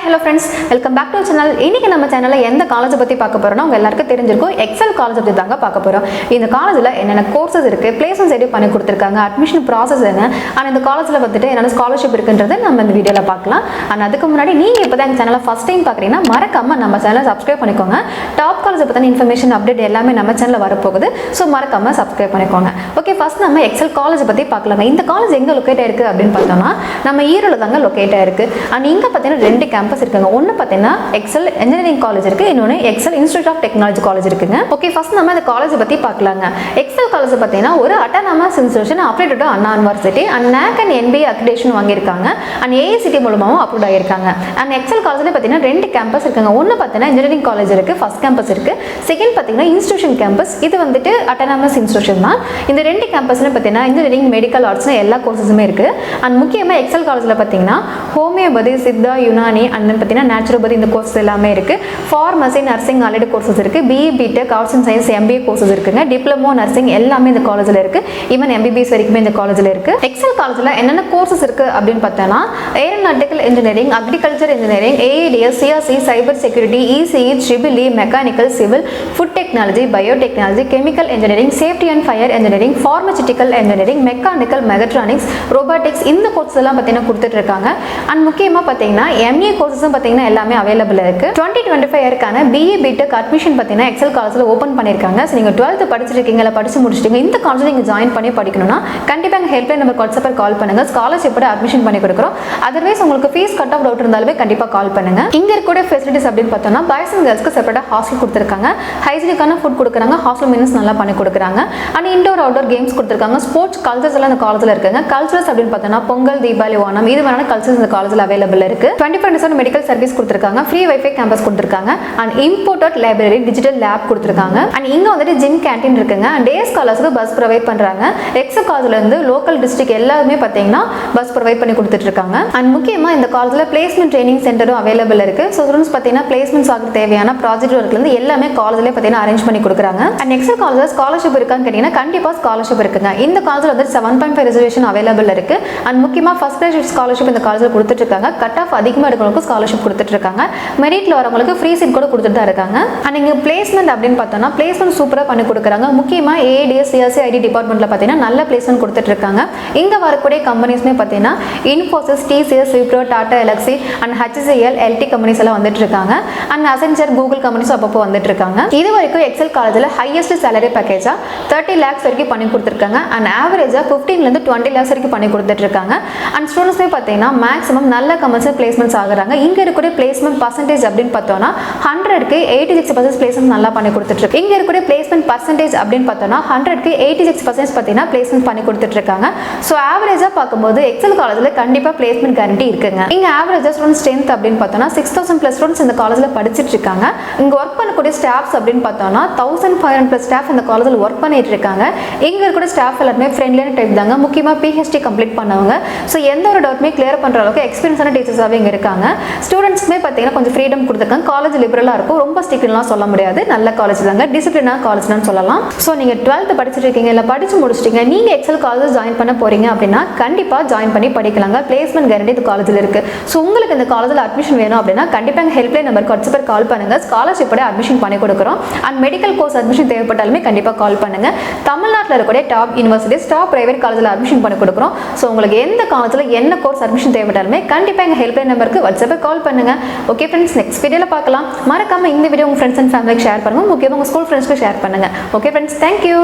hello friends, welcome back to our channel. இன்னைக்கு நம்ம சேனல்ல எந்த காலேஜ் பத்தி பார்க்க போறோம்னா உங்க எல்லாருக்கும் தெரிஞ்சிருக்கும் எக்ஸல் காலேஜ் பத்தி தாங்க பார்க்க போறோம். இந்த காலேஜ்ல என்னென்ன கோர்சஸ் இருக்கு, பிளேஸ்மென்ட் ரெடி பண்ணி கொடுத்திருக்காங்க, அட்மிஷன் process என்ன, and இந்த காலேஜ்ல வந்துட்டு என்னென்ன ஸ்காலர்ஷிப் இருக்குன்றதை நம்ம இந்த வீடியோல பார்க்கலாம். and அதுக்கு முன்னாடி நீங்க இப்பதான் எங்க சேனலை ஃபர்ஸ்ட் டைம் பார்க்கறீங்கன்னா மறக்காம நம்ம சேனலை சப்ஸ்கிரைப் பண்ணிக்கோங்க. டாப் காலேஜ் பத்தின இன்ஃபர்மேஷன் அப்டேட் எல்லாமே நம்ம சேனல்ல வர போகுது. சோ மறக்காம சப்ஸ்கிரைப் பண்ணிக்கோங்க. ஓகே, ஃபர்ஸ்ட் நம்ம எக்ஸல் காலேஜ் பத்தி பார்க்கலாம். இந்த காலேஜ் எங்க லொகேட் ஆயிருக்கு அப்படினு பார்த்தோம்னா நம்ம ஈரோட்ல தாங்க லொகேட் ஆயிருக்கு. and இங்க பார்த்தீங்கன்னா ரெண்டு கேம்பஸ் இருக்குங்க. ஒன்னு பார்த்தீங்கன்னா எக்ஸல் இன்ஜினியரிங் காலேஜ் இருக்கு, இன்னொன்னு Excel institute of technology college இருக்குங்க. ஓகே, ஃபர்ஸ்ட் நம்ம இந்த காலேஜ் பத்தி பார்க்கலாங்க. எக்ஸல் காலேஜ் பார்த்தீங்கன்னா ஒரு autonomous institution applied to Anna university and NAC and NBA accreditation வாங்கியிருக்காங்க and AICTE மூலமாவும் அப்ரூவ் ஆகியிருக்காங்க. and எக்ஸல் காலேஜ்ல பார்த்தீங்கன்னா ரெண்டு கேம்பஸ் இருக்குங்க. ஒன்னு பார்த்தீங்கன்னா இன்ஜினியரிங் காலேஜ் இருக்கு, ஃபர்ஸ்ட் கேம்பஸ் இருக்கு. செகண்ட் பார்த்தீங்கன்னா இன்ஸ்டிடியூஷன் கேம்பஸ், இது வந்துட்டு அட்டானமஸ் இன்ஸ்டிடியூஷன் தான். இந்த ரெண்டு கேம்பஸ்ல பார்த்தீங்கன்னா இன்ஜினியரிங், மெடிக்கல் ஆர்ட்ஸ் எல்லா கோர்சஸுமே இருக்கு. and முக்கியமா எக்ஸல் காலேஜ்ல பார்த்தீங்கன்னா ஹோமியோபதி, சித்தா, யுனானி and பார்த்தீங்கன்னா நேச்சுரோபதி இந்த கோர்ஸ் எல்லாமே இருக்கு. ஃபார்மசி, நர்சிங் ஆல்ரெடி கோர்சஸ் இருக்கு. BE, BTech, arts and science, MBA courses இருக்குங்க. டிப்ளமோ நர்சிங் எல்லாமே இந்த காலேஜ்ல இருக்கு. ஈவன் MBBS வரைக்குமே இந்த காலேஜ்ல இருக்கு. எக்ஸல் காலேஜ்ல என்னென்ன கோர்சஸ் இருக்கு அப்படின்னு பார்த்தோம்னா aeronautical engineering, agriculture engineering, AEDS, CRC, cyber security, ECE, EEE, mechanical, civil, food technology, biotechnology, chemical engineering, safety and fire engineering, pharmaceutical engineering, mechanical, mechatronics, robotics இந்த கோர்ஸ் எல்லாம் பார்த்தீங்கன்னா கொடுத்துட்டு இருக்காங்க. அண்ட் முக்கியமா பார்த்தீங்கன்னா MA கோர்சஸும் பார்த்தீங்கன்னா எல்லாமே அவைலபிள் இருக்கு. 2025 இயர்க்கான BE, BTech அட்மிஷன் பார்த்தீங்கன்னா எக்ஸல் காலேஜ்ல ஓபன் பண்ணிருக்காங்க. ஸோ நீங்க 12th படிச்சிருக்கீங்க இல்ல படிச்சு முடிச்சிட்டீங்க, இந்த காலேஜ்ல நீங்க ஜாயின் பண்ணி படிக்கணும்னா கண்டிப்பா எங்க ஹெல்ப்லைன் நம்பர் வாட்ஸ்அப்ல கால் பண்ணுங்க. ஸ்காலர்ஷிப் அட்மிஷன் பண்ணி கொடுக்குறோம். அதர்வைஸ் உங்களுக்கு ஃபீஸ் கட் ஆஃப் டவுட் இருந்தாலுமே கண்டிப்பா கால் பண்ணுங்க. இங்க இருக்க ஃபெசிலிட்டிஸ் அப்படின்னு பார்த்தோம்னா பாய்ஸ் அண்ட் கேர்ள்ஸ்க்கு செப்பரேட்டா ஹாஸ்டல் கொடுத்துருக்காங்க, ஹைஜீனிக்கான ஃபுட் கொடுக்குறாங்க, ஹாஸ்டல் மெனூஸ் நல்லா பண்ணி கொடுக்குறாங்க. அண்ட் இன்டோர் அவுட்டோர் கேம்ஸ் கொடுத்துருக்காங்க. ஸ்போர்ட்ஸ் கல்ச்சர்ஸ் எல்லாம் இந்த காலேஜ்ல இருக்குங்க. கல்ச்சர்ஸ் அப்படின்னு பார்த்தோம்னா பொங்கல், தீபாவளி, ஓணம் இது மாதிரியான கல்ச்சர்ஸ் இந்த காலேஜ்ல அவைலபிள் இருக்கு. 24/7 மெடிக்கல் சர்வீஸ் கொடுத்துருக்காங்க, ஃப்ரீ வைஃபை கேம்பஸ் கொடுத்துருக்காங்க, and imported library, digital lab கொடுத்துருக்காங்க. அண்ட் இங்க வந்துட்டு ஜிம் கேண்டீன் இருக்குங்க. அண்ட் டே ஸ்காலர்ஸ்க்கு பஸ் ப்ரொவைட் பண்றாங்க. எக்ஸல் காலேஜ்ல இருந்து லோக்கல் டிஸ்ட்ரிக்ட் எல்லாருமே பாத்தீங்கன்னா பஸ் ப்ரொவைட் பண்ணி கொடுத்துட்டு இருக்காங்க. அண்ட் முக்கியமா இந்த காலேஜ்ல பிளேஸ்மெண்ட் ட்ரைனிங் சென்டரும் அவைலபிள் இருக்கு. ஸோ ஸ்டூடெண்ட்ஸ் பாத்தீங்கன்னா பிளேஸ்மெண்ட்ஸ் ஆக தேவையான ப்ராஜெக்ட் ஒர்க்ல இருந்து எல்லாமே காலேஜ்ல பாத்தீங்கன்னா அரேஞ்ச் பண்ணி கொடுக்குறாங்க. அண்ட் எக்ஸல் காலேஜ்ல ஸ்காலர்ஷிப் இருக்கான்னு கேட்டீங்கன்னா கண்டிப்பா ஸ்காலர்ஷிப் இருக்குங்க. இந்த காலேஜ்ல வந்து 7.5 ரிசர்வேஷன் அவைலபிள் இருக்கு. அண்ட் முக்கியமா ஃபர்ஸ்ட் கிராஜுவேட் ஸ்காலர்ஷிப் இந்த காலேஜ்ல கொடுத்துட்டு இருக்காங்க. கட் ஆஃப் அதிகமா எடுக்கிறவங்களுக்கு ஸ்காலர்ஷிப் கொடுத்துட்டு இருக்காங்க. மெரிட்ல வரவங்களுக்கு ஃப்ரீ சீட் கூட கொடுத்துட்டு தான் இருக்காங்க. அண்ட் இங்க பிளேஸ்மெண்ட் அப்படின்னு பார்த்தோம்னா பிளேஸ்மெண்ட் சூப்பரா பண்ணி கொடுக்குறாங்க. முக்கியமா AEDS, CRC, IT டிபார்ட்மெண்ட்ல பார்த்தீங்கன்னா நல்ல பிளேஸ்மெண்ட் கொடுத்துட்டு இருக்காங்க. இங்க வரக்கூடிய கம்பெனிஸ்மே பார்த்தீங்கன்னா Infosys, TCS, Wipro, Tata LXi and HCL, LT companies எல்லாம் வந்துட்டு இருக்காங்க. அண்ட் அசென்சர், கூகுள் கம்பெனிஸ் அப்பப்போ வந்துட்டு இருக்காங்க. இது வரைக்கும் எக்ஸல் காலேஜ்ல ஹையஸ்ட் சேலரி பேக்கேஜா 30 lakhs வரைக்கும் பண்ணி கொடுத்துருக்காங்க. அண்ட் ஆவரேஜா 15 ல இருந்து 20 lakhs வரைக்கும் பண்ணி கொடுத்துட்டு இருக்காங்க. அண்ட் ஸ்டூடெண்ட்ஸ்மே பார்த்தீங்கன்னா மேக்ஸிமம் நல்ல கமர்ஷியல் பிளேஸ்மெண்ட்ஸ் ஆகுறாங்க. இங்க இருக்கிற பிளேஸ்மெண்ட் பர்சன்டேஜ் அப்படின்னு பார்த்தோம்னா 100க்கு 86% பிளேஸ்மெண்ட் நல்லா பண்ணி கொடுத்துட்டு இருக்கு. இங்க இருக்கிற பிளேஸ்மெண்ட் பர்சன்டேஜ் அப்படின்னு பார்த்தோம்னா 100க்கு 86% பார்த்தீங்கன்னா பிளேஸ்மெண்ட் பண்ணி கொடுத்துட்டு இருக்காங்க. ஸோ ஆவரேஜா பார்க்கும்போது எக்ஸல் காலேஜ்ல கண்டிப்பா பிளேஸ்மெண்ட் கேரண்டி இருக்குங்க. இங்க ஆவரேஜா ஸ்டூடெண்ட் ஸ்ட்ரென்த் அப்படின்னு பார்த்தோம்னா 6000+ ஸ்டூடெண்ட்ஸ் இந்த காலேஜ்ல படிச்சிட்டு இருக்காங்க. இங்க ஒர்க் பண்ணக்கூடிய ஸ்டாஃப்ஸ் அப்படின்னு பார்த்தோம்னா 1500+ ஸ்டாஃப் இந்த காலேஜ்ல ஒர்க் பண்ணிட்டு இருக்காங்க. இங்க இருக்கிற ஸ்டாஃப் எல்லாருமே ஃப்ரெண்ட்லியான டைப் தாங்க. முக்கியமா PhD கம்ப்ளீட் பண்ணவங்க. ஸோ எந்த ஒரு டவுட்மே கிளியர் பண்ற அளவுக்கு எக்ஸ்பீரியன்ஸான டீச்சர்ஸாவே இங்க இருக்காங்க. ஸ்டூடெண்ட்ஸ்மே பார்த்தீங்கன்னா கொஞ்சம் ஃப்ரீடம் கொடுத்துருக்காங்க. காலேஜ் லிபரலா இருக்கும், ரொம்ப ஸ்ட்ரிக்ட்லாம் சொல்ல முடியாது. நல்ல காலேஜ் தாங்க, டிசிப்ளினான காலேஜ் தான் சொல்லலாம். ஸோ நீங்க 12th படிச்சிட்டு இருக்கீங்க இல்ல படிச்சு முடிச்சிட்டீங்க, நீங்க எக்ஸல் காலேஜ் ஜாயின் பண்ண போறீங்க அப்படின்னா கண்டிப்பா ஜாயின் பண்ணி படிக்கலாங்க. பிளேஸ்மெண்ட் கேரண்டி இந்த காலேஜ்ல இருக்கு. ஸோ உங்களுக்கு இந்த காலேஜ்ல அட்மிஷன் வேணும் அப்படின்னா கண்டிப்பா எங்க ஹெல்ப்லைன் நம்பருக்கு வாட்ஸ்அப்ல கால் பண்ணுங்க. ஸ்காலர்ஷிப் அட்மிஷன் பண்ணி கொடுக்குறோம். அண்ட் மெடிக்கல் கோர்ஸ் அட்மிஷன் தேவைப்பட்டாலுமே கண்டிப்பா கால் பண்ணுங்க. தமிழ்நாட்டில் இருக்கக்கூடிய டாப் யூனிவர்சிட்டிஸ், டாப் பிரைவேட் காலேஜ்ல அட்மிஷன் பண்ணி கொடுக்குறோம். ஸோ உங்களுக்கு எந்த காலேஜ்ல என்ன கோர்ஸ் அட்மிஷன் தேவைப்பட்டாலுமே கண்டிப்பா எங்க ஹெல்ப்லைன் நம்பருக்கு வாட்ஸ்அப்ல கால் பண்ணுங்க. ஓகே ஃப்ரெண்ட்ஸ், நெக்ஸ்ட் வீடியோல பார்க்கலாம். மறக்காம இந்த வீடியோ உங்க ஃப்ரெண்ட்ஸ் அண்ட் ஃபேமிலிக்கு ஷேர் பண்ணுங்க. முக்கியமா உங்க ஸ்கூல் ஃப்ரெண்ட்ஸ்க்கு ஷேர் பண்ணுங்க. Okay friends, thank you.